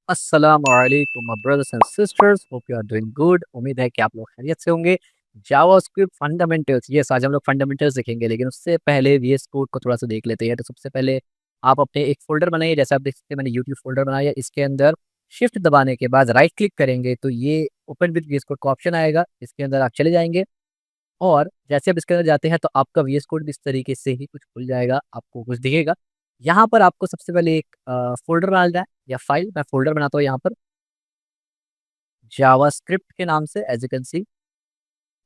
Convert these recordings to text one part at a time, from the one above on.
अस्सलामुअलैकुम my brothers and sisters, hope you are doing good. उम्मीद है कि आप लोग खैरियत से होंगे। जावास्क्रिप्ट फंडामेंटल्स, यस, आज हम लोग फंडामेंटल्स देखेंगे, लेकिन उससे पहले वीएस कोड को थोड़ा-सा देख लेते हैं। तो सबसे पहले आप अपने एक फ़ोल्डर बनाइए, जैसे आप देख सकते हैं मैंने यूट्यूब फ़ोल्डर बनाया। इसके अंदर शिफ्ट दबाने के बाद राइट क्लिक करेंगे तो ये ओपन विद वीएस कोड का ऑप्शन आएगा। इसके अंदर आप चले जाएँगे और जैसे आप इसके अंदर जाते हैं तो आपका वीएस कोड भी इस तरीके से ही कुछ खुल जाएगा, आपको कुछ दिखेगा। यहाँ पर आपको सबसे पहले एक फ़ोल्डर डालना है या फ़ाइल। मैं फ़ोल्डर बनाता हूँ यहाँ पर जावास्क्रिप्ट के नाम से, as you can C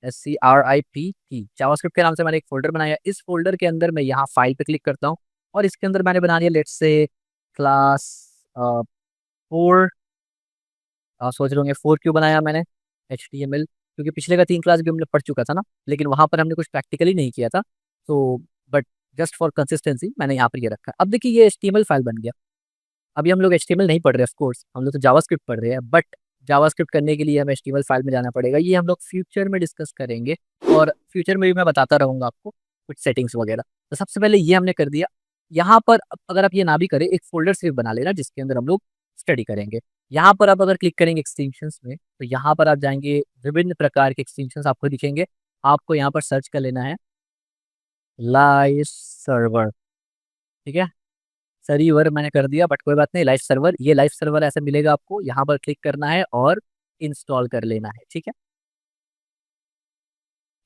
SCRIPT JavaScript के नाम से मैंने एक फ़ोल्डर बनाया। इस फ़ोल्डर के अंदर मैं यहाँ फ़ाइल पे क्लिक करता हूँ और इसके अंदर मैंने बना लिया लेट्स से क्लास 4। सोच रहे होंगे 4 क्यों बनाया मैंने HTML, क्योंकि पिछले का 3 क्लास भी हमने पढ़ चुका था ना, लेकिन वहाँ पर हमने कुछ प्रैक्टिकली नहीं किया था। तो बट जस्ट फॉर कंसिस्टेंसी मैंने यहाँ पर ये रखा है। अब देखिए ये HTML फ़ाइल बन गया। अभी हम लोग एचटीएमएल नहीं पढ़ रहे ऑफ कोर्स, हम लोग तो जावास्क्रिप्ट पढ़ रहे हैं, बट जावास्क्रिप्ट करने के लिए हमें एचटीएमएल फाइल में जाना पड़ेगा। ये हम लोग फ्यूचर में डिस्कस करेंगे और फ्यूचर में भी मैं बताता रहूँगा आपको कुछ सेटिंग्स वगैरह। तो सबसे पहले ये हमने कर दिया। यहाँ पर अगर आप ये ना भी करें, एक फ़ोल्डर सिर्फ बना लेना जिसके अंदर हम लोग स्टडी करेंगे। यहाँ पर आप अगर क्लिक करेंगे एक्सटेंशंस में, तो यहाँ पर आप जाएँगे, विभिन्न प्रकार के एक्सटेंशंस आपको दिखेंगे। आपको यहाँ पर सर्च कर लेना है लाइव सर्वर, ठीक है? सर्वर मैंने कर दिया, बट कोई बात नहीं। लाइव सर्वर, ये लाइव सर्वर ऐसे मिलेगा आपको, यहाँ पर क्लिक करना है और इंस्टॉल कर लेना है, ठीक है?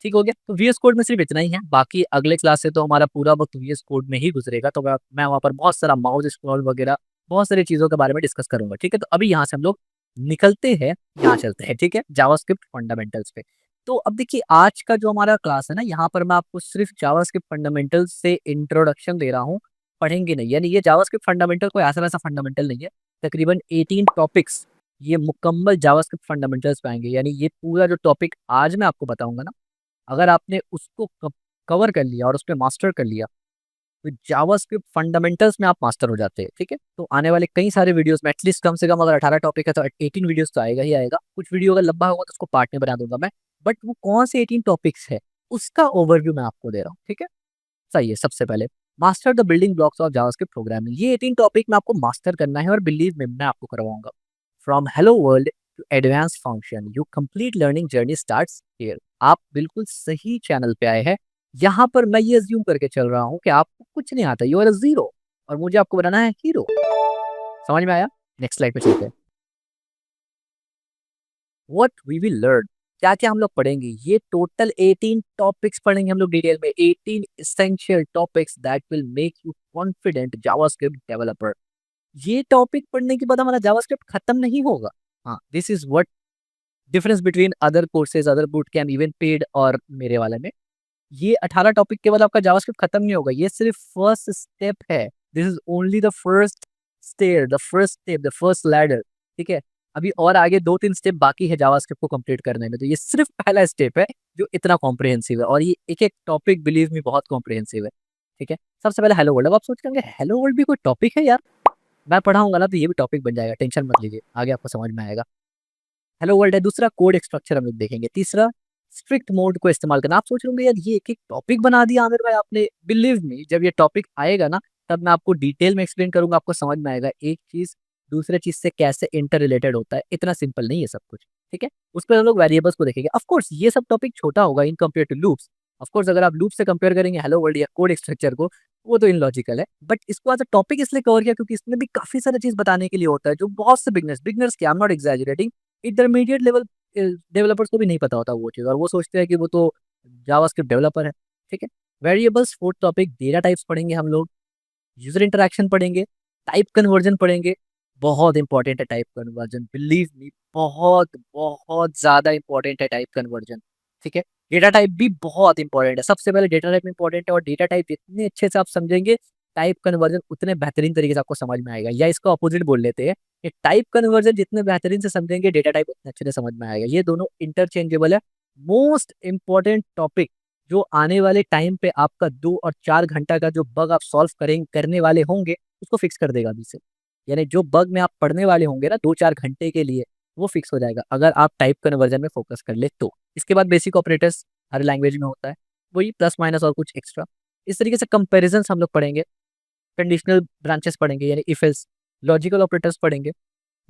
ठीक हो गया। तो वीएस कोड में सिर्फ इतना ही है, बाकी अगले क्लास से तो हमारा पूरा वक्त वीएस कोड में ही गुजरेगा। तो मैं वहाँ पर बहुत सारा माउस स्क्रॉल वगैरह बहुत सारी चीज़ों के बारे में डिस्कस करूंगा, ठीक है? तो अभी यहाँ से हम लोग निकलते हैं, यहाँ चलते हैं, ठीक है, जावास्क्रिप्ट फंडामेंटल्स पे। तो अब देखिए आज का जो हमारा क्लास है ना, यहाँ पर मैं आपको सिर्फ जावास्क्रिप्ट फंडामेंटल्स से इंट्रोडक्शन दे रहा हूँ, पढ़ेंगे नहीं। यानी ये जावास्क्रिप्ट फंडामेंटल कोई ऐसा वैसा फंडामेंटल नहीं है। तकरीबन 18 टॉपिक्स ये मुकम्मल जावास्क्रिप्ट फंडामेंटल्स पे आएंगे। यानी ये पूरा जो टॉपिक आज मैं आपको बताऊंगा ना, अगर आपने उसको कवर कर लिया और उस पे मास्टर कर लिया, तो जावास्क्रिप्ट फंडामेंटल्स में आप मास्टर हो जाते हैं, ठीक है? तो आने वाले कई सारे वीडियोस में एटलीस्ट कम से कम अगर 18 टॉपिक है तो 18 वीडियोस तो आएगा ही आएगा। कुछ वीडियो अगर लंबा होगा तो उसको पार्ट में बना दूंगा मैं। बट वो कौन से 18 टॉपिक्स है उसका ओवरव्यू मैं आपको दे रहा हूँ, ठीक है? सही है। सबसे पहले master the building blocks of JavaScript programming, ये 18 टॉपिक में आपको मास्टर करना है और बिलीव में मैं आपको करवाऊंगा। From hello world to advance function, you complete learning journey starts here. आप बिल्कुल सही चैनल पे आए हैं। यहाँ पर मैं ये अज्यूम करके चल रहा हूँ कि आपको कुछ नहीं आता, यू आर अ जीरो, और मुझे आपको बनाना है हीरो। समझ में आया? नेक्स्ट स्लाइड पे चलते हैं। व्हाट वी विल लर्न, क्या क्या हम लोग पढ़ेंगे? ये टोटल 18 टॉपिक्स पढ़ेंगे हम लोग डिटेल में। 18 essential topics that will make you confident JavaScript developer. ये टॉपिक पढ़ने के बाद हमारा जावास्क्रिप्ट खत्म नहीं होगा। हाँ, this is what difference between other courses, other boot camp, even paid और मेरे वाले में। ये 18 टॉपिक के बाद आपका जावास्क्रिप्ट खत्म नहीं होगा, ये सिर्फ फर्स्ट स्टेप है। This is only the first stair, the first step, the first ladder, ठीक है? अभी और आगे 2-3 स्टेप बाकी है जावास्क्रिप्ट को कंप्लीट करने में। तो ये सिर्फ पहला स्टेप है जो इतना कॉम्प्रिहेंसिव है, और ये एक-एक टॉपिक बिलीव मी बहुत कॉम्प्रिहेंसिव है, ठीक है? सबसे पहले हेलो वर्ल्ड। अब आप सोच रहे होंगे हेलो वर्ल्ड भी कोई टॉपिक है यार? मैं पढ़ाऊंगा ना तो ये भी टॉपिक बन जाएगा, टेंशन मत लीजिए, आगे आपको समझ में आएगा। हेलो वर्ल्ड है। दूसरा कोड स्ट्रक्चर हम लोग देखेंगे। तीसरा स्ट्रिक्ट मोड को इस्तेमाल करना। आप सोच रहे होंगे यार ये एक एक टॉपिक बना दिया आमिर भाई आपने। बिलीव मी, जब ये टॉपिक आएगा ना तब मैं आपको डिटेल में एक्सप्लेन करूंगा, आपको समझ में आएगा एक चीज दूसरे चीज से कैसे इंटर रिलेटेड होता है। इतना सिंपल नहीं है सब कुछ, ठीक है? उस पर हम लोग वेरिएबल्स को देखेंगे। ऑफ कोर्स ये सब टॉपिक छोटा होगा in compare to loops. Of course अगर आप लूप से कंपेयर करेंगे हेलो वर्ल्ड या कोड स्ट्रक्चर को, वो तो इनलॉजिकल है। बट इसको एज अ टॉपिक इसलिए कवर किया क्योंकि इसमें भी काफी सारी चीज बताने के लिए होता है जो बहुत से बिगनर्स क्या, I am not exaggerating, intermediate level developers को भी नहीं पता होता वो चीज़, और वो सोचते हैं कि वो तो जावास्क्रिप्ट डेवलपर है, ठीक है? Variables, fourth topic data types पढ़ेंगे हम लोग। यूजर इंटरेक्शन पढ़ेंगे। टाइप कन्वर्जन पढ़ेंगे। बहुत इंपॉर्टेंट है टाइप कन्वर्जन, बिलीव मी, बहुत बहुत ज्यादा इंपॉर्टेंट है टाइप कन्वर्जन, ठीक है? डेटा टाइप भी बहुत इंपॉर्टेंट है। सबसे पहले डेटा टाइप इंपॉर्टेंट है, और डेटा टाइप जितने अच्छे से आप समझेंगे टाइप कन्वर्जन उतने बेहतरीन तरीके से आपको समझ में आएगा। या इसका अपोजिट बोल लेते हैं कि टाइप कन्वर्जन जितने बेहतरीन से समझेंगे डेटा टाइप उतने अच्छे से समझ में आएगा। ये दोनों इंटरचेंजेबल है। मोस्ट इंपॉर्टेंट टॉपिक जो आने वाले टाइम पे आपका 2 और 4 घंटा का जो बग आप सॉल्व करने वाले होंगे उसको फिक्स कर देगा अभी से। यानी जो बग में आप पढ़ने वाले होंगे ना 2-4 घंटे के लिए, वो फिक्स हो जाएगा अगर आप टाइप कन्वर्जन में फोकस कर ले तो। इसके बाद बेसिक ऑपरेटर्स हर लैंग्वेज में होता है, वही प्लस माइनस और कुछ एक्स्ट्रा। इस तरीके से कंपेरिजन हम लोग पढ़ेंगे। कंडीशनल ब्रांचेस पढ़ेंगे यानी इफ एल्स, लॉजिकल ऑपरेटर्स पढ़ेंगे।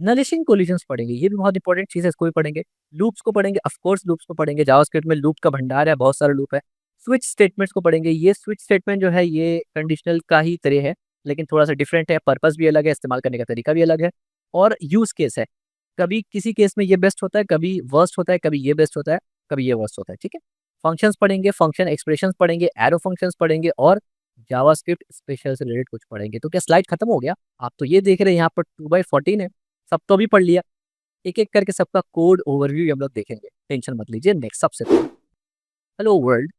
नलिशिंग कोलिजन्स पढ़ेंगे, ये भी बहुत इंपॉर्टेंट चीज़ है, इसको भी पढ़ेंगे। लूप्स को पढ़ेंगे, ऑफ कोर्स लूप्स को पढ़ेंगे, जावास्क्रिप्ट में लूप का भंडार है, बहुत सारे लूप है। स्विच स्टेटमेंट्स को पढ़ेंगे, ये स्विच स्टेटमेंट जो है ये कंडीशनल का ही तरह है, लेकिन थोड़ा-सा डिफरेंट है, पर्पस भी अलग है, इस्तेमाल करने का तरीका भी अलग है और यूज़ केस है। कभी किसी केस में ये बेस्ट होता है, कभी वर्स्ट होता है, कभी ये बेस्ट होता है, कभी ये वर्स्ट होता है, ठीक है? फंक्शंस पढ़ेंगे, फंक्शन एक्सप्रेशंस पढ़ेंगे, एरो फंक्शंस पढ़ेंगे और जावास्क्रिप्ट स्पेशल से रिलेटेड कुछ पढ़ेंगे। तो क्या स्लाइड खत्म हो गया? आप तो ये देख रहे हैं यहाँ पर 2/14 है, सब तो अभी पढ़ लिया। एक-एक करके सबका कोड ओवरव्यू हम लोग देखेंगे, टेंशन मत लीजिए। नेक्स्ट सबसे पहले hello world,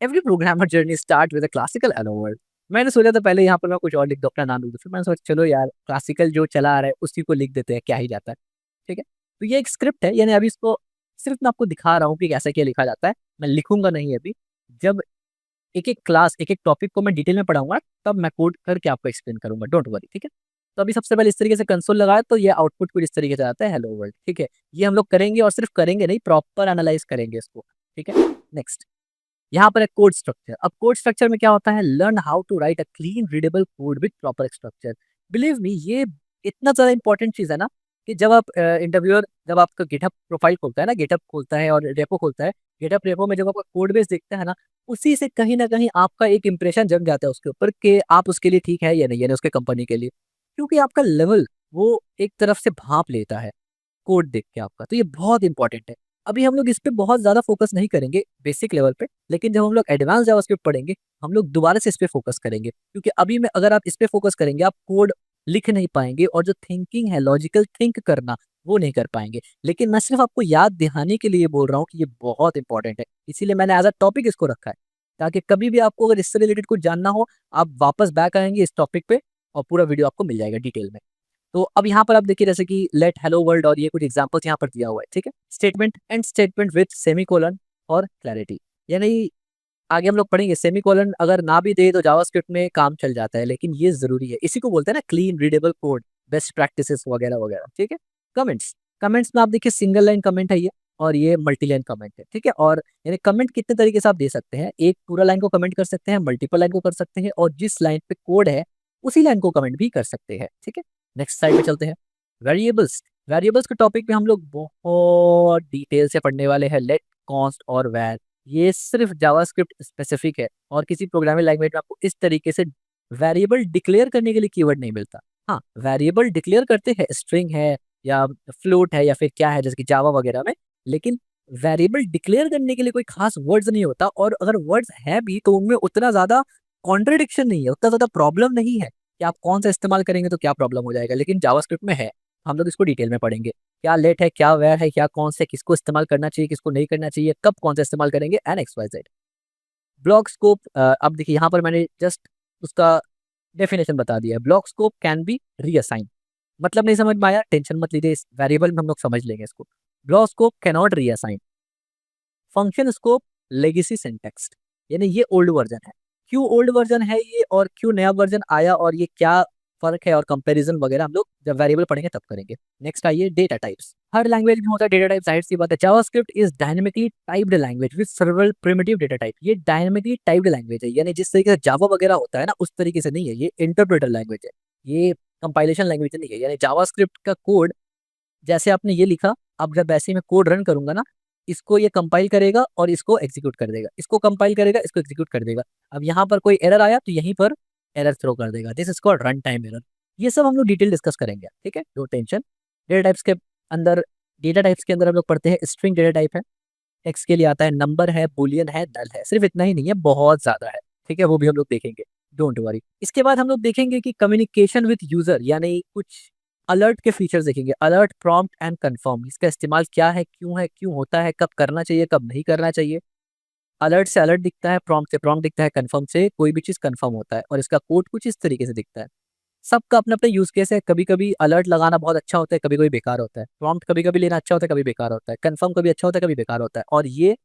every programmer journey start with a classical hello world. मैंने सोचा था पहले यहाँ पर मैं कुछ और लिख दूँ, अपना नाम लिख दूँ, फिर मैंने सोचा चलो यार क्लासिकल जो चला आ रहा है उसी को लिख देते हैं, क्या ही जाता है, ठीक है? तो ये एक स्क्रिप्ट है, यानी अभी इसको सिर्फ मैं आपको दिखा रहा हूँ कि कैसे क्या लिखा जाता है, मैं लिखूँगा नहीं अभी। जब एक-एक क्लास, एक-एक टॉपिक को मैं डिटेल में पढ़ाऊँगा, तब मैं कोड करके आपको एक्सप्लेन करूँगा, डोंट वरी, ठीक है? तो अभी सबसे पहले इस तरीके से कंसोल लगाया तो ये आउटपुट कुछ इस तरीके से आता है, हेलो वर्ल्ड, ठीक है? ये हम लोग करेंगे और सिर्फ करेंगे नहीं, प्रॉपर एनालाइज़ करेंगे इसको, ठीक है? नेक्स्ट, यहाँ पर है कोड स्ट्रक्चर। अब कोड स्ट्रक्चर में क्या होता है, learn how to write a clean readable code with proper structure. Believe me, ये इतना ज़्यादा इंपॉर्टेंट चीज़ है ना कि जब आप इंटरव्यूअर जब आपका गिटहब प्रोफाइल खोलता है ना, गिटहब खोलता है और रेपो खोलता है, गिटहब रेपो में जब आपका कोड बेस देखता है ना, उसी से कहीं न कहीं आपका एक इंप्रेशन जम जाता है उसके ऊपर कि आप उसके लिए ठीक है या नहीं, यानी उसके कंपनी के लिए। क्योंकि आपका लेवल वो एक तरफ से भाँप लेता है। कोड देख के आपका, तो ये बहुत इंपॉर्टेंट है। अभी हम लोग इस पे बहुत ज़्यादा फ़ोकस नहीं करेंगे बेसिक लेवल पे, लेकिन जब हम लोग एडवांस जावास्क्रिप्ट पढ़ेंगे, हम लोग दोबारा से इस पे फ़ोकस करेंगे। क्योंकि अभी में अगर आप इस पे फ़ोकस करेंगे, आप कोड लिख नहीं पाएँगे और जो थिंकिंग है, लॉजिकल थिंक करना, वो नहीं कर पाएँगे। लेकिन मैं सिर्फ़ आपको याद दिलाने के लिए बोल रहा हूँ कि ये बहुत इंपॉर्टेंट है। इसीलिए मैंने एज़ अ टॉपिक इसको रखा है, ताकि कभी भी आपको अगर इससे रिलेटेड कुछ जानना हो, आप वापस बैक आएँगे इस टॉपिक पे और पूरा वीडियो आपको मिल जाएगा डिटेल में। तो अब यहाँ पर आप देखिए जैसे कि लेट हेलो वर्ल्ड और ये कुछ एग्जांपल्स यहाँ पर दिया हुआ है, ठीक है? Statement and statement with semicolon और क्लैरिटी, यानी आगे हम लोग पढ़ेंगे सेमीकोलन अगर ना भी दे तो जावास्क्रिप्ट में काम चल जाता है, लेकिन ये ज़रूरी है। इसी को बोलते हैं ना clean readable code, best practices वगैरह-वगैरह, ठीक है? कमेंट्स, कमेंट्स में आप देखिए सिंगल लाइन कमेंट है ये और ये मल्टी लाइन कमेंट है, ठीक है? और यानी कमेंट कितने तरीके से आप दे सकते हैं, एक पूरा लाइन को कमेंट कर सकते हैं, मल्टीपल लाइन को कर सकते हैं और जिस लाइन पे कोड है, उसी लाइन को कमेंट भी कर सकते हैं, ठीक है? नेक्स्ट स्लाइड पे चलते हैं। वेरिएबल्स, वेरिएबल्स के टॉपिक में हम लोग बहुत डिटेल से पढ़ने वाले हैं, लेट, कॉन्स्ट और वर। ये सिर्फ जावास्क्रिप्ट स्पेसिफिक है और किसी प्रोग्रामिंग लैंग्वेज में आपको इस तरीके से वेरिएबल डिक्लेयर करने के लिए कीवर्ड नहीं मिलता। हाँ, वेरिएबल डिक्लेयर करते हैं, स्ट्रिंग है या फ्लोट है या फिर क्या है जैसे कि जावा वगैरह में, लेकिन वेरिएबल डिक्लेयर करने के लिए कोई खास वर्ड्स नहीं होता और अगर वर्ड्स है भी तो उनमें उतना ज़्यादा कॉन्ट्रडिक्शन नहीं है, उतना ज़्यादा प्रॉब्लम नहीं है कि आप कौन सा इस्तेमाल करेंगे तो क्या प्रॉब्लम हो जाएगा, लेकिन जावास्क्रिप्ट में है। हम लोग इसको डिटेल में पढ़ेंगे। क्या लेट है, क्या वेयर है, क्या कौन से, किसको इस्तेमाल करना चाहिए, किसको नहीं करना चाहिए, कब कौन सा इस्तेमाल करेंगे and X Y Z. Block scope, अब देखिए यहाँ पर मैंने जस्ट उसका डेफिनेशन बता दिया है। Block scope can be reassign, मतलब नहीं समझ में आया, टेंशन मत लीजिए, इस वेरिएबल में हम लोग समझ लेंगे इसको। Block scope can not reassign. Function scope legacy syntax, यानी ये ओल्ड वर्जन है। क्यों ओल्ड वर्जन है ये और क्यों नया वर्जन आया और ये क्या फर्क है और कंपैरिजन वगैरह हम लोग जब वेरिएबल पढ़ेंगे तब करेंगे। नेक्स्ट आइए डेटा टाइप्स। हर लैंग्वेज में होता है डेटा टाइप, जाहिर सी बात है। JavaScript is dynamically typed language with several primitive data type. ये डायनामिकली टाइप्ड लैंग्वेज है, यानी जिस तरीके से जावा वगैरह होता है ना उस तरीके से नहीं है, ये इंटरप्रेटर लैंग्वेज है, ये कंपाइलेशन लैंग्वेज नहीं है। यानी जावास्क्रिप्ट का कोड जैसे आपने ये लिखा, अब जब ऐसे ही मैं कोड रन करूँगा ना, इसको ये कंपाइल करेगा और इसको एग्ज़ीक्यूट कर देगा। इसको कंपाइल करेगा, इसको एग्ज़ीक्यूट कर देगा। अब यहाँ पर कोई एरर आया तो यहीं पर एरर थ्रो कर देगा। This is called run time error. ये सब हम लोग डिटेल डिस्कस करेंगे, ठीक है? No tension. डेटा टाइप्स के अंदर डेटा टाइप्स के अंदर हम लोग पढ़ते हैं स्ट्रिंग डेटा टाइप है, एक्स के लिए आता है, नंबर है, बूलियन है, नल है। सिर्फ इतना ही नहीं है, बहुत ज़्यादा है, ठीक है? वो भी हम लोग देखेंगे, डोंट वरी। इसके बाद हम लोग देखेंगे कि कम्युनिकेशन विद यूज़र, यानी कुछ अलर्ट के फीचर्स देखेंगे। अलर्ट, प्रॉम्प्ट एंड कन्फर्म, इसका इस्तेमाल क्या है, क्यों होता है, कब करना चाहिए, कब नहीं करना चाहिए। अलर्ट से अलर्ट दिखता है, प्रॉम्प्ट से प्रॉम्प्ट दिखता है, कन्फर्म से कोई भी चीज़ कन्फर्म होता है और इसका कोड कुछ इस तरीके से दिखता है। सबका अपना-अपना यूज़ केस है, कभी-कभी अलर्ट लगाना बहुत अच्छा होता है, कभी-कभी बेकार होता है। प्रॉम्प्ट कभी-कभी लेना अच्छा होता है, कभी बेकार होता है। कन्फर्म कभी अच्छा होता है, कभी बेकार होता है और ये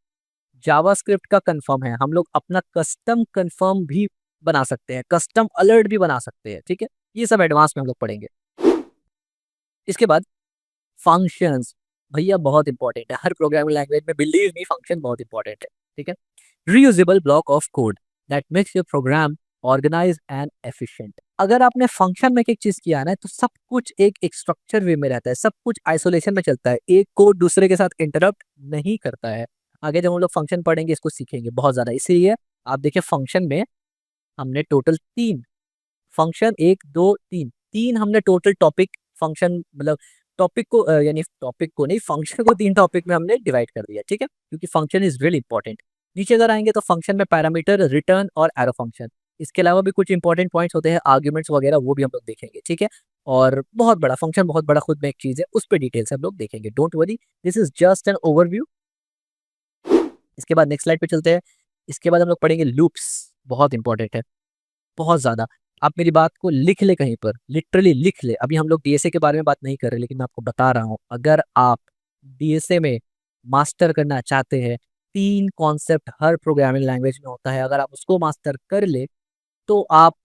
जावास्क्रिप्ट का कन्फर्म है। हम लोग अपना कस्टम कन्फर्म भी बना सकते हैं, कस्टम अलर्ट भी बना सकते हैं, ठीक है? ये सब एडवांस में हम लोग पढ़ेंगे। इसके बाद फंक्शंस, भैया बहुत इंपॉर्टेंट है। हर प्रोग्रामिंग लैंग्वेज में बिलीव मी फंक्शन बहुत इंपॉर्टेंट है, ठीक है? Reusable block of code that makes your program organise and efficient. अगर आपने फंक्शन में एक चीज किया है ना, तो सब कुछ एक स्ट्रक्चर वे में रहता है, सब कुछ आइसोलेशन में चलता है, एक कोड दूसरे के साथ इंटरप्ट नहीं करता है। आगे जब हम लोग फंक्शन पढ़ेंगे इसको सीखेंगे बहुत ज्यादा, इसीलिए आप देखिए फंक्शन में हमने टोटल 3 फंक्शन, 1 2 3 3 हमने टोटल टॉपिक फंक्शन मतलब टॉपिक को यानी टॉपिक को नहीं, फंक्शन को 3 टॉपिक में हमने डिवाइड कर दिया, ठीक है, क्योंकि फंक्शन इज रियली इंपॉर्टेंट। नीचे अगर आएंगे तो फंक्शन में पैरामीटर, रिटर्न और एरो फंक्शन, इसके अलावा भी कुछ इंपॉर्टेंट पॉइंट्स होते हैं, आर्ग्यूमेंट्स वगैरह, वो भी हम लोग देखेंगे, ठीक है। और बहुत बड़ा फंक्शन, बहुत बड़ा खुद में एक चीज है, उस पर डिटेल से हम लोग देखेंगे, don't worry, this is just an overview. इसके बाद नेक्स्ट स्लाइड पे चलते हैं। इसके बाद हम लोग पढ़ेंगे लूप्स, बहुत इंपॉर्टेंट है, बहुत ज्यादा। आप मेरी बात को लिख ले कहीं पर, लिटरली लिख ले। अभी हम लोग डीएसए के बारे में बात नहीं कर रहे, लेकिन मैं आपको बता रहा हूँ, अगर आप डीएसए में मास्टर करना चाहते हैं, 3 कॉन्सेप्ट हर प्रोग्रामिंग लैंग्वेज में होता है, अगर आप उसको मास्टर कर ले तो आप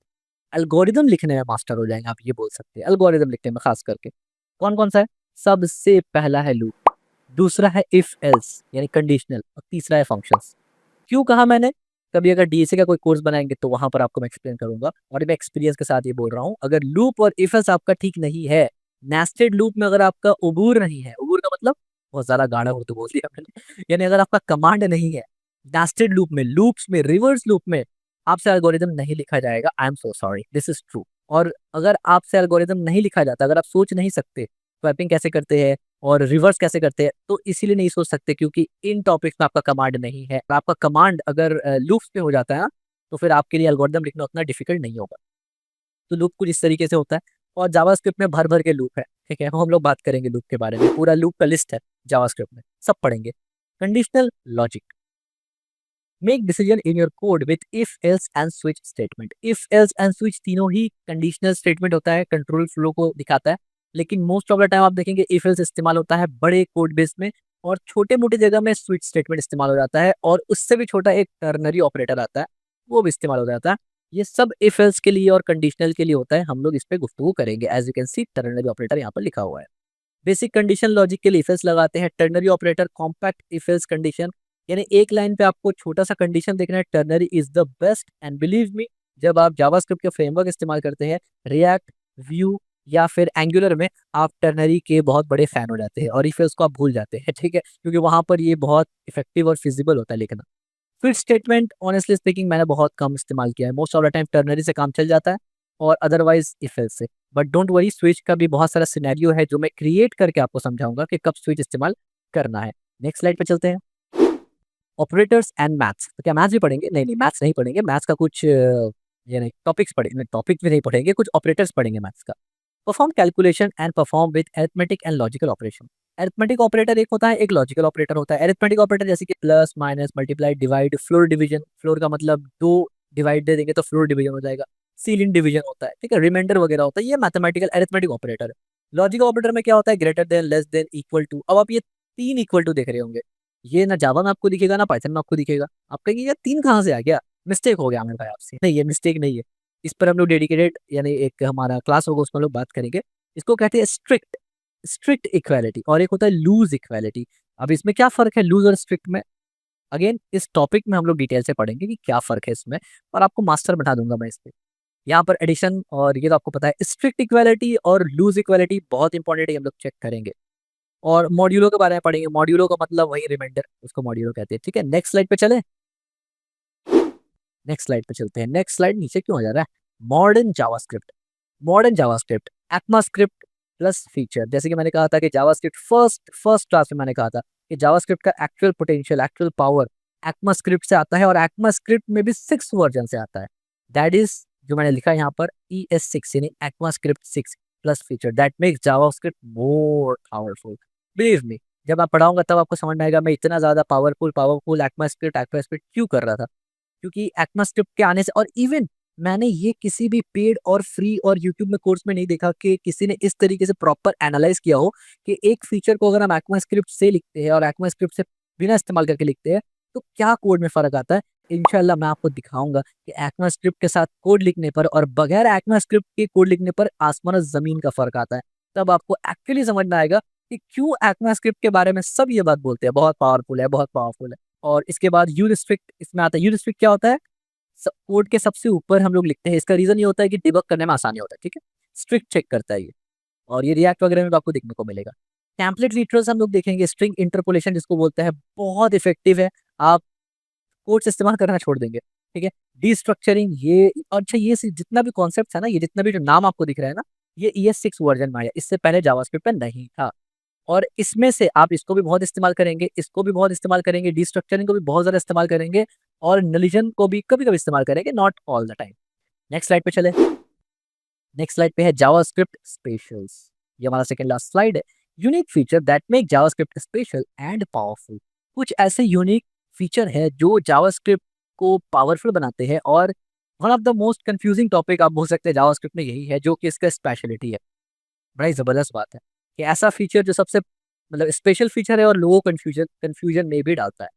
एल्गोरिदम लिखने में मास्टर हो जाएंगे। आप ये बोल सकते हैं एल्गोरिदम लिखने में, खास करके कौन कौन सा है। सबसे पहला है लूप, दूसरा है इफ एल्स यानी कंडीशनल, और तीसरा है फंक्शंस। क्यों कहा मैंने, कभी अगर डीएसए का कोई कोर्स बनाएंगे तो वहां पर आपको मैं एक्सप्लेन करूंगा, और मैं एक्सपीरियंस के साथ ये बोल रहा हूँ। अगर लूप और इफ एल्स आपका ठीक नहीं है, नेस्टेड लूप में अगर आपका उबूर नहीं है, उबूर का मतलब बहुत ज्यादा गाढ़ा उर्दू बोल दिया मैंने, यानी अगर आपका कमांड नहीं है नेस्टेड लूप में, लूप्स में, रिवर्स लूप में, आपसे एल्गोरिदम नहीं लिखा जाएगा। I am so sorry, this is true. और अगर आपसे एल्गोरिदम नहीं लिखा जाता, अगर आप सोच नहीं सकते स्वैपिंग कैसे करते हैं और रिवर्स कैसे करते हैं, तो इसीलिए नहीं सोच सकते क्योंकि इन टॉपिक्स में आपका कमांड नहीं है। आपका कमांड अगर लूप्स पे हो जाता है ना, तो फिर आपके लिए एल्गोरिदम लिखना उतना डिफिकल्ट नहीं होगा। तो लूप कुछ इस तरीके से होता है, और जावास्क्रिप्ट में भर भर के लूप है, ठीक है, हम लोग बात करेंगे लूप के बारे में, पूरा लूप का लिस्ट है जावास्क्रिप्ट में, सब पढ़ेंगे। Conditional logic, make decision in your code with if else and switch statement. If else and switch तीनों ही कंडीशनल स्टेटमेंट होता है, कंट्रोल फ्लो को दिखाता है, लेकिन मोस्ट ऑफ द टाइम आप देखेंगे इफ एल्स इस्तेमाल होता है बड़े कोड बेस में, और छोटे मोटे जगह में स्विच स्टेटमेंट इस्तेमाल हो जाता है, और उससे भी छोटा एक टर्नरी ऑपरेटर आता है, वो भी इस्तेमाल हो जाता है। ये सब इफ एल्स के लिए और कंडीशनल के लिए होता है, हम लोग इस पे गुफ्तगू करेंगे। As you can see ternary operator यहाँ पर लिखा हुआ है। बेसिक कंडीशन लॉजिक के लिए इफ एल्स लगाते हैं, ternary operator compact if else condition, यानी एक लाइन पे आपको छोटा सा कंडीशन देखना है, ternary is the best. And believe me, जब आप जावास्क्रिप्ट के फ्रेमवर्क इस्तेमाल करते हैं, रिएक्ट, व्यू या फिर एंगुलर में, आप टर्नरी के बहुत बड़े फैन हो जाते हैं और इफ एल्स को आप भूल जाते हैं, ठीक है, क्योंकि वहां पर ये बहुत इफेक्टिव और फिजिबल होता है लिखना। फिर स्टेटमेंट ऑनेस्टली स्पीकिंग मैंने बहुत कम इस्तेमाल किया है, most of the time ternary से काम चल जाता है, और अदरवाइज इफ एल्स से। बट डोंट वरी, स्विच का भी बहुत सारा सिनेरियो है जो मैं क्रिएट करके आपको समझाऊंगा कि कब स्विच इस्तेमाल करना है। नेक्स्ट स्लाइड पे चलते हैं। ऑपरेटर्स एंड मैथ्स, तो क्या मैथ्स भी पढ़ेंगे? नहीं नहीं, मैथ्स नहीं पढ़ेंगे, मैथ्स का कुछ ये नहीं, टॉपिक्स पढ़ेंगे, टॉपिक भी नहीं पढ़ेंगे, कुछ ऑपरेटर्स पढ़ेंगे मैथ्स का। Perform calculation and perform with arithmetic and logical operation. Arithmetic operator एक होता है, एक लॉजिकल ऑपरेटर होता है। अरिथमेटिक ऑपरेटर जैसे कि plus, minus, multiply, divide, floor division, floor का मतलब 2 डिवाइड दे देंगे तो फ्लोर डिवीजन हो जाएगा, सीलिंग डिवीजन होता है, ठीक है, रिमाइंडर वगैरह होता है, ये मैथमेटिकल अरिथमेटिक ऑपरेटर है। लॉजिकल ऑपरेटर में क्या होता है, greater than, less than, equal to. अब आप ये 3 इक्वल टू देख रहे होंगे, ये ना जावा में आपको दिखेगा ना पाइथन में आपको दिखेगा, आप कहेंगे यार 3 कहाँ से आ गया, मिस्टेक हो गया आमिर भाई आपसे। नहीं, ये मिस्टेक नहीं है, इस पर हम लोग डेडिकेटेड यानी एक हमारा क्लास होगा उसमें हम लोग बात करेंगे। इसको कहते हैं स्ट्रिक्ट, स्ट्रिक्ट इक्वालिटी, और एक होता है लूज इक्वालिटी। अब इसमें क्या फर्क है लूज और स्ट्रिक्ट में, अगेन इस टॉपिक में हम लोग डिटेल से पढ़ेंगे कि क्या फर्क है इसमें, और आपको मास्टर बना दूंगा मैं इस पे। यहाँ पर एडिशन, और ये तो आपको पता है, स्ट्रिक्ट इक्वालिटी और लूज इक्वालिटी बहुत इंपॉर्टेंट है, हम लोग चेक करेंगे। और मॉड्यूलो के बारे में पढ़ेंगे, मॉड्यूलो का मतलब वही रिमाइंडर, उसको मॉड्यूलो कहते हैं, ठीक है। नेक्स्ट स्लाइड पे चले, नेक्स्ट स्लाइड पे चलते हैं। नेक्स्ट स्लाइड नीचे क्यों आ जा रहा है, modern JavaScript. Modern JavaScript, ECMAScript plus feature. जैसे कि मैंने कहा था कि जावास्क्रिप्ट फर्स्ट क्लास में मैंने कहा था कि जावास्क्रिप्ट का एक्चुअल पोटेंशियल, एक्चुअल पावर एक्मास्क्रिप्ट से आता है, और एक्मास्क्रिप्ट में भी 6 वर्जन से आता है। दैट इज जो मैंने लिखा है यहाँ पर ES6 यानी एक्मास्क्रिप्ट 6 plus feature, that makes JavaScript more powerful. Believe me, जब आप पढ़ाऊंगा तब आपको समझ में आएगा मैं इतना ज्यादा पावरफुल एक्मास्क्रिप्ट क्यों कर रहा था। क्योंकि ECMAScript के आने से, और इवन मैंने ये किसी भी पेड और फ्री और यूट्यूब में कोर्स में नहीं देखा कि किसी ने इस तरीके से प्रॉपर एनालाइज किया हो कि एक फीचर को अगर हम ECMAScript से लिखते हैं और ECMAScript से बिना इस्तेमाल करके लिखते हैं तो क्या कोड में फर्क आता है। इंशाल्लाह मैं आपको दिखाऊंगा कि ECMAScript के साथ कोड लिखने पर और बगैर ECMAScript के कोड लिखने पर आसमान और जमीन का फर्क आता है। तब आपको एक्चुअली समझ में आएगा कि क्यों ECMAScript के बारे में सब ये बात बोलते हैं, बहुत पावरफुल है, बहुत पावरफुल है। और इसके बाद यूनिस्ट्रिक्ट इसमें आता है। यूनिस्ट्रिक्ट क्या होता है, कोड के सबसे ऊपर हम लोग लिखते हैं। इसका रीज़न ये होता है कि डिबग करने में आसानी होता है, ठीक है? स्ट्रिक्ट चेक करता है ये, और ये रिएक्ट वगैरह में भी आपको देखने को मिलेगा। टेम्पलेट लिटरल्स हम लोग देखेंगे, स्ट्रिंग इंटरपोलेशन जिसको बोलते हैं, बहुत इफेक्टिव है। आप कोड्स इस्तेमाल करना छोड़ देंगे, ठीक है? डिस्ट्रक्चरिंग, ये अच्छा, ये जितना भी कॉन्सेप्ट है ना, ये जितना भी जो नाम आपको दिख रहा है ना, ये ES6 वर्जन में आया, इससे पहले जावास्क्रिप्ट पे नहीं था। और इसमें से आप इसको भी बहुत इस्तेमाल करेंगे, इसको भी बहुत इस्तेमाल करेंगे, डिस्ट्रक्चरिंग को भी बहुत ज़्यादा इस्तेमाल करेंगे, और नलिजन को भी कभी-कभी इस्तेमाल करेंगे, not all the time. Next slide पे चलें। नेक्स्ट स्लाइड पे है जावास्क्रिप्ट स्पेशल्स। ये हमारा सेकंड लास्ट स्लाइड है। Unique feature that make JavaScript special and powerful. कुछ ऐसे यूनिक फीचर है जो जावास्क्रिप्ट को पावरफुल बनाते हैं, और one of the most confusing topic आप बोल सकते हैं जावास्क्रिप्ट में यही है, जो कि इसका स्पेशलिटी है। बड़ा जबरदस्त बात है कि ऐसा फीचर जो सबसे मतलब स्पेशल फीचर है और लोगों को कंफ्यूजन कंफ्यूजन में भी डालता है।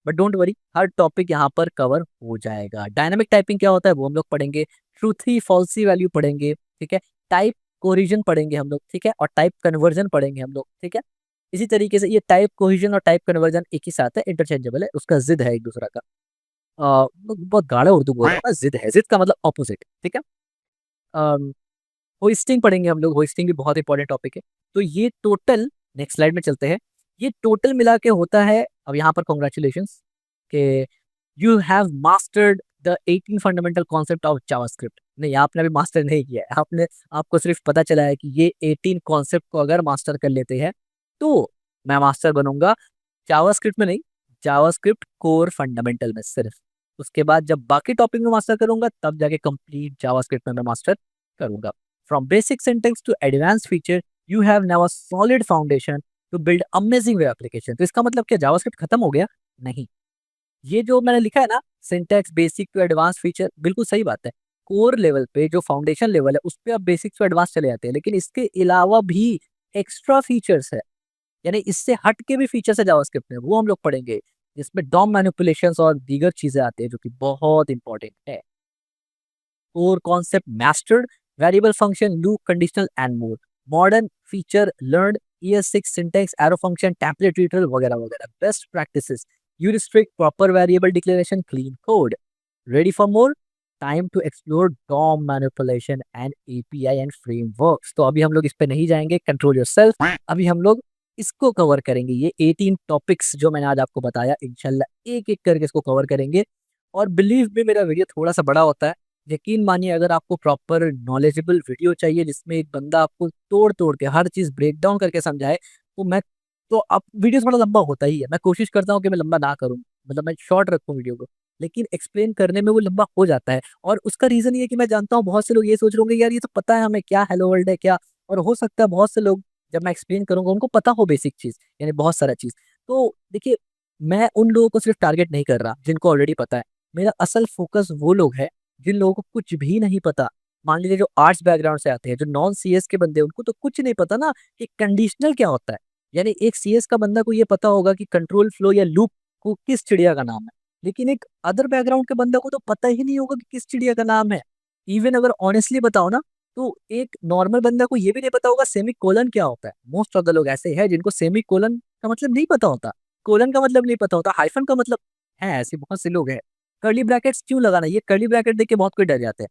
But don't worry, her topic यहाँ पर कवर हो जाएगा। डायनामिक टाइपिंग क्या होता है वो हम लोग पढ़ेंगे, ट्रूथी फॉल्सी वैल्यू पढ़ेंगे, ठीक है? टाइप कोरिजन पढ़ेंगे हम लोग, ठीक है? और टाइप कन्वर्जन पढ़ेंगे हम लोग, ठीक है? इसी तरीके से ये टाइप कोरिजन और टाइप कन्वर्जन एक ही साथ है, इंटरचेंजेबल है, उसका जिद है एक दूसरा का। बहुत गाढ़ा उर्दू बोल रहा हूँ ना, जिद है, जिद का मतलब ऑपोजिट, ठीक है? होइस्टिंग पढ़ेंगे हम लोग, होइस्टिंग भी बहुत इंपॉर्टेंट टॉपिक है। तो ये टोटल, नेक्स्ट स्लाइड में चलते हैं। ये टोटल मिला के होता है, अब यहाँ पर कांग्रेचुलेशंस कि you have mastered the 18 fundamental concept of JavaScript. नहीं, आपने अभी मास्टर नहीं किया है, आपने आपको सिर्फ पता चला है कि ये 18 कॉन्सेप्ट को अगर मास्टर कर लेते हैं तो मैं मास्टर बनूंगा। जावास्क्रिप्ट में नहीं, जावास्क्रिप्ट कोर फंडामेंटल में सिर्फ। उसके बाद जब बाकी टॉपिक में मास्टर करूंगा तब जाके कंप्लीट जावास्क्रिप्ट में मैं मास्टर करूंगा। From basic syntax to advance feature, you have now a solid foundation to build amazing web application. तो इसका मतलब क्या जावास्क्रिप्ट खत्म हो गया? नहीं, ये जो मैंने लिखा है ना, syntax basic to advance feature, बिल्कुल सही बात है। कोर लेवल पे जो फाउंडेशन लेवल है उस पे आप बेसिक टू एडवांस चले जाते हैं, लेकिन इसके अलावा भी एक्स्ट्रा फीचर्स है, यानी इससे हट के भी फीचर्स है जावास्क्रिप्ट में, वो हम लोग पढ़ेंगे, जिसमें डॉम मैनिपुलेशंस और दीगर चीजें आती है जो कि बहुत इंपॉर्टेंट है। Core concept mastered, variable function, loop, conditional and more. Modern feature learned, ES6 syntax, arrow function, template literal वगैरह वगैरह. Best practices. You restrict proper variable declaration, clean code. Ready for more? Time to explore DOM manipulation and API and frameworks. तो अभी हम लोग इस पे नहीं जाएंगे, control yourself. अभी हम लोग इसको कवर करेंगे, ये 18 टॉपिक्स जो मैंने आज आपको बताया, इंशाल्लाह एक एक करके इसको कवर करेंगे। और बिलीव में मेरा वीडियो थोड़ा सा बड़ा होता है, यकीन मानिए, अगर आपको प्रॉपर नॉलेजेबल वीडियो चाहिए जिसमें एक बंदा आपको तोड़ तोड़ के हर चीज़ ब्रेक डाउन करके समझाए, तो मैं तो अब वीडियो थोड़ा लंबा होता ही है। मैं कोशिश करता हूँ कि मैं लंबा ना करूँ, मतलब मैं शॉर्ट रखूँ वीडियो को, लेकिन एक्सप्लेन करने में वो लंबा हो जाता है। और उसका रीज़न ये है कि मैं जानता हूँ बहुत से लोग ये सोच रहे होंगे, यार ये तो पता है हमें क्या हेलो वर्ल्ड है क्या, और हो सकता है बहुत से लोग जब मैं एक्सप्लेन करूँगा उनको पता हो बेसिक चीज़, यानी बहुत सारा चीज़। तो देखिए, मैं उन लोगों को सिर्फ टारगेट नहीं कर रहा जिनको ऑलरेडी पता है। मेरा असल फोकस वो लोग है जिन लोगों को कुछ भी नहीं पता। मान लीजिए जो आर्ट्स बैकग्राउंड से आते हैं, जो नॉन सीएस के बंदे हैं, उनको तो कुछ नहीं पता ना कि कंडीशनल क्या होता है। यानी एक सीएस का बंदा को ये पता होगा कि कंट्रोल फ्लो या लूप को किस चिड़िया का नाम है, लेकिन एक अदर बैकग्राउंड के बंदा को तो पता ही नहीं होगा कि किस चिड़िया का नाम है। इवन अगर ऑनेस्टली बताओ ना, तो एक नॉर्मल बंदा को ये भी नहीं पता होगा सेमी कोलन क्या होता है। मोस्ट ऑफ द लोग ऐसे हैं जिनको सेमी कोलन का मतलब नहीं पता होता, कोलन का मतलब नहीं पता होता, हाइफन का मतलब है, ऐसे बहुत से लोग हैं। कर्ली ब्रैकेट्स क्यों लगाना, ये कर्ली ब्रैकेट देख के बहुत कोई डर जाते हैं।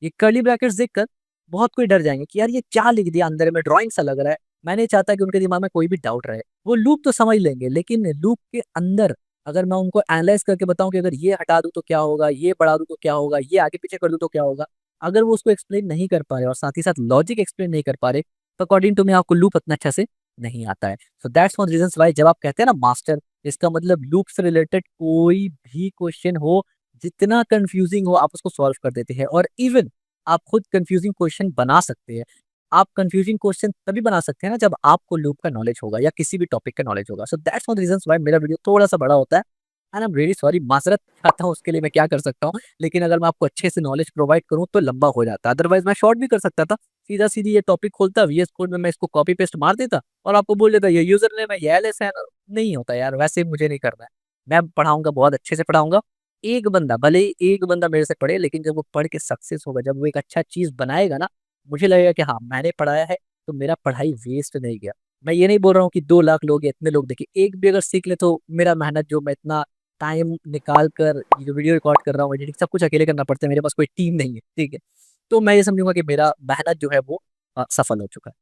ये कर्ली ब्रैकेट्स देखकर बहुत कोई डर जाएंगे कि यार ये क्या लिख दिया अंदर में, ड्राइंग सा लग रहा है। मैं नहीं चाहता कि उनके दिमाग में कोई भी डाउट रहे। वो लूप तो समझ लेंगे, लेकिन लूप के अंदर अगर मैं उनको एनालाइज करके बताऊं कि अगर ये हटा दूं तो क्या होगा, ये बढ़ा दूं तो क्या होगा, ये आगे पीछे कर दूं तो क्या होगा, अगर वो उसको एक्सप्लेन नहीं कर पा रहे और साथ ही साथ लॉजिक एक्सप्लेन नहीं कर पा रहे, तो अकॉर्डिंग टू मी आपको लूप इतना अच्छा से नहीं आता है। So that's one reason why जब आप कहते हैं ना मास्टर, इसका मतलब लूप से रिलेटेड कोई भी क्वेश्चन हो, जितना कंफ्यूजिंग हो, आप उसको सॉल्व कर देते हैं। और इवन आप खुद कंफ्यूजिंग क्वेश्चन बना सकते हैं। आप कंफ्यूजिंग क्वेश्चन तभी बना सकते हैं ना जब आपको लूप का नॉलेज होगा या किसी भी टॉपिक का नॉलेज होगा। So that's one reason why मेरा वीडियो थोड़ा सा बड़ा होता है, and I am really sorry, माजरत चाहता हूँ उसके लिए, मैं क्या कर सकता हूँ। लेकिन अगर मैं आपको अच्छे से नॉलेज प्रोवाइड करूँ तो लंबा हो जाता, अदरवाइज मैं शॉर्ट भी कर सकता था। सीधा सीधी ये टॉपिक खोलता, VS कोड में मैं इसको कॉपी पेस्ट मार देता और आपको बोल देता ये यूजर नेम है, ये एलएस है। नहीं होता यार, वैसे मुझे नहीं करना है। मैं पढ़ाऊंगा, बहुत अच्छे से पढ़ाऊंगा। एक बंदा, भले ही एक बंदा मेरे से पढ़े, लेकिन जब वो पढ़ के सक्सेस होगा, जब वो एक अच्छा चीज बनाएगा ना, मुझे लगेगा कि हाँ मैंने पढ़ाया है, तो मेरा पढ़ाई वेस्ट नहीं गया। मैं ये नहीं बोल रहा हूँ कि 2 लाख लोग या इतने लोग देखिए, एक भी अगर सीख ले तो मेरा मेहनत जो मैं इतना टाइम निकाल कर ये जो वीडियो रिकॉर्ड कर रहा हूँ, एडिटिंग सब कुछ अकेले करना पड़ता है, मेरे पास कोई टीम नहीं है, ठीक है? तो मैं ये समझूँगा कि मेरा मेहनत जो है वो सफल हो चुका है।